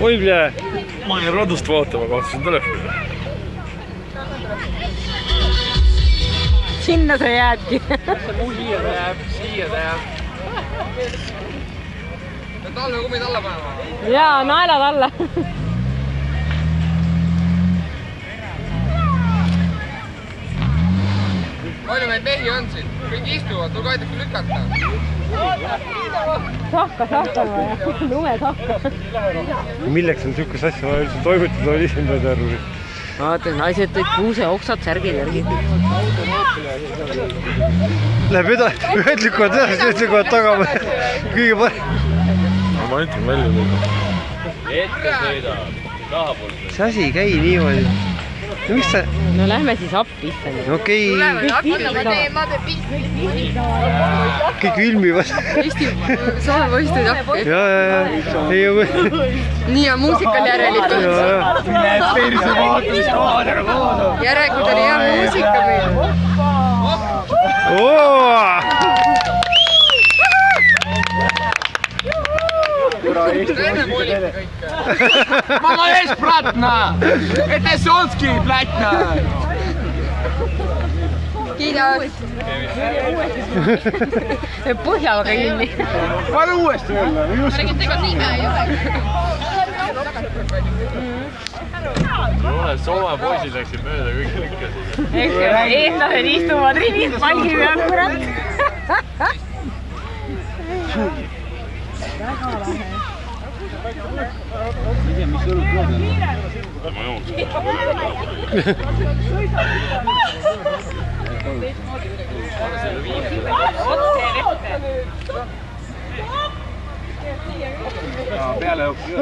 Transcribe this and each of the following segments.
oi, bля. Ma jäin radust vaatama, kahtlasin telefoni. Sinna sa jäädki. Siia ta jääb. Talve kummid alla panema. Jaa, naelad alla. Palju meil mehi on siin? Kõik istuvad, tulge aidake lükata. Sahka vaja. Lume sahka. Milleks on niisugust asja vaja üldse toimetada, oli ise pead arvuri. Vaata, naised tõid kuuse oksad särgid järgi. Läheb ühed lükkavad edasi, ühed lükkavad tagama. Kõige parem. Ma ütlen välja tulnud. Ette sõida. See asi ei käi niimoodi. No miks sa... No lähme siis appi issani. Okei. Kõik ilmivad. Saame võistleid appi. Ja. Nii on muusikal järelikult. Järelikult oli hea muusika meil. Mama jest platna! Te Sonski platna! Kiidas. Põhjaga kinni. Pane uuesti öelda. Ega nime ei ole. Soome poisid läksid mööda kõik lükkasid. Eestlased istuvad rivis palgi peal, kurat. Väga lahe. Ma joonsin.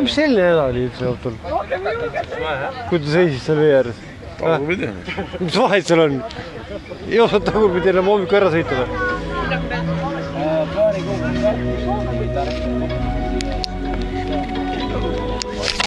Mis selline häda oli üldse autol? Kui ta seisis seal vee ääres? Mis vahed seal on? Ei osanud tagurpidi enam hommikul ära sõita või?